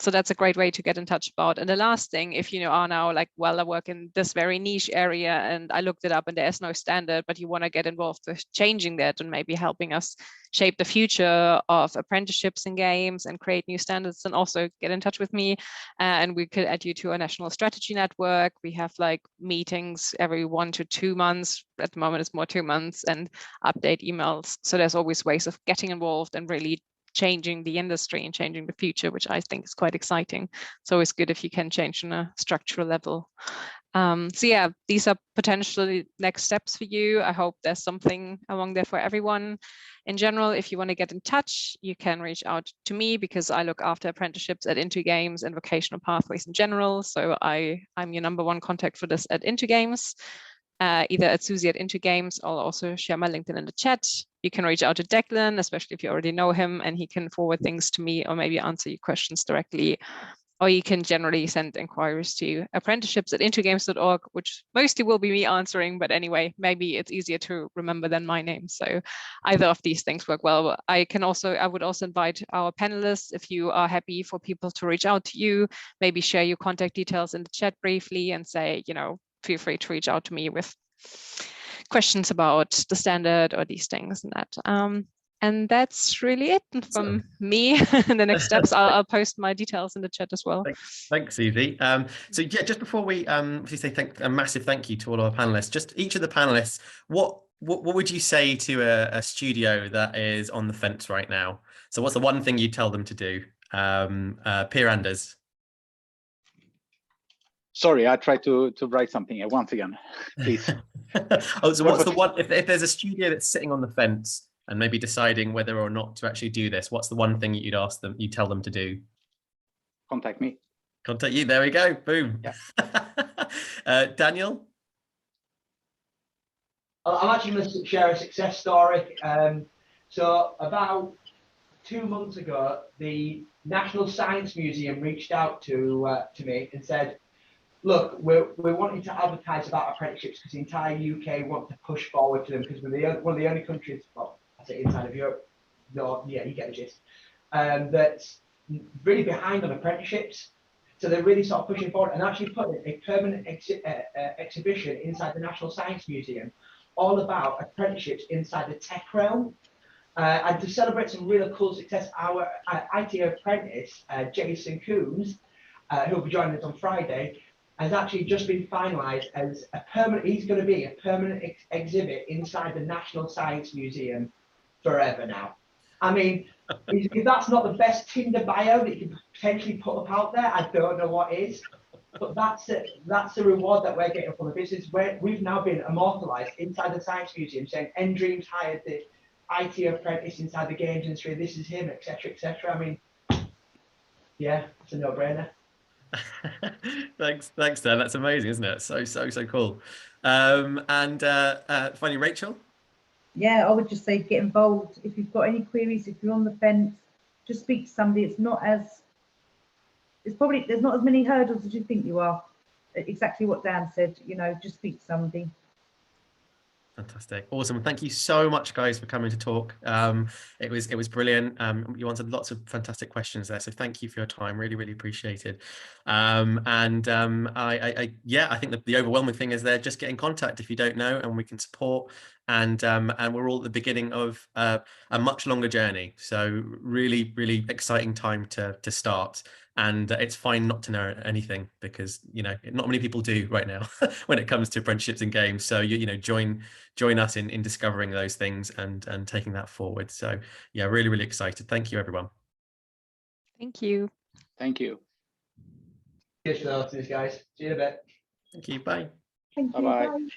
So that's a great way to get in touch about. And the last thing, if you are now like, well, I work in this very niche area and I looked it up and there's no standard, but you want to get involved with changing that and maybe helping us shape the future of apprenticeships in games and create new standards, and also get in touch with me and we could add you to a national strategy network. We have like meetings every 1 to 2 months. At the moment, it's more 2 months, and update emails. So there's always ways of getting involved and really changing the industry and changing the future, which I think is quite exciting. It's always good if you can change on a structural level. So yeah, these are potentially next steps for you. I hope there's something along there for everyone. In general, if you want to get in touch, you can reach out to me because I look after apprenticeships at Into Games and vocational pathways in general. So I'm your #1 contact for this at Into Games. Either at Susie at Into Games. I'll also share my LinkedIn in the chat. You can reach out to Declan, especially if you already know him, and he can forward things to me or maybe answer your questions directly. Or you can generally send inquiries to apprenticeships@intogames.org, which mostly will be me answering, but anyway, maybe it's easier to remember than my name. So either of these things work well. I would also invite our panelists, if you are happy for people to reach out to you, maybe share your contact details in the chat briefly and say, feel free to reach out to me with questions about the standard or these things and that. And that's really it from me. The next steps, I'll post my details in the chat as well. Thanks, Susie. So yeah, just before we say a massive thank you to all our panelists, just each of the panelists, what would you say to a studio that is on the fence right now? So what's the one thing you tell them to do? Pierre Anders. Sorry, I tried to write something here once again, please. So what's the one, if there's a studio that's sitting on the fence and maybe deciding whether or not to actually do this, what's the one thing you'd tell them to do? Contact me. Contact you, there we go, boom. Yeah. Daniel? I'm actually going to share a success story. So about 2 months ago, the National Science Museum reached out to me and said, look, we're wanting to advertise about apprenticeships because the entire UK want to push forward to them because we're one of the only countries, well, I say inside of Europe, no, yeah, you get the gist, that's really behind on apprenticeships. So they're really sort of pushing forward and actually putting a permanent exhibition inside the National Science Museum all about apprenticeships inside the tech realm. And to celebrate some really cool success, our IT apprentice, Jason Coombs, who will be joining us on Friday, has actually just been finalised as he's going to be a permanent exhibit inside the National Science Museum forever now. I mean, if that's not the best Tinder bio that you can potentially put up out there, I don't know what is. But that's it. That's the reward that we're getting from the business. We've now been immortalised inside the Science Museum, saying N-Dreams hired the IT apprentice inside the games industry. This is him, etc., etc. I mean, yeah, it's a no-brainer. Thanks, Dan. That's amazing, isn't it? So cool. And finally, Rachel. Yeah, I would just say get involved. If you've got any queries, if you're on the fence, just speak to somebody. There's not as many hurdles as you think you are. Exactly what Dan said. Just speak to somebody. Fantastic. Awesome. Thank you so much, guys, for coming to talk. It was brilliant. You answered lots of fantastic questions there. So thank you for your time. Really, really appreciated. I think that the overwhelming thing is just get in contact if you don't know, and we can support. And we're all at the beginning of a much longer journey. So really, really exciting time to start. And it's fine not to know anything, because not many people do right now when it comes to apprenticeships and games. So join us in discovering those things and taking that forward. So yeah, really, really excited. Thank you, everyone. Thank you. Thank you. Cheers for the guys. See you in a bit. Thank you. Bye. Thank you. Bye-bye. Bye.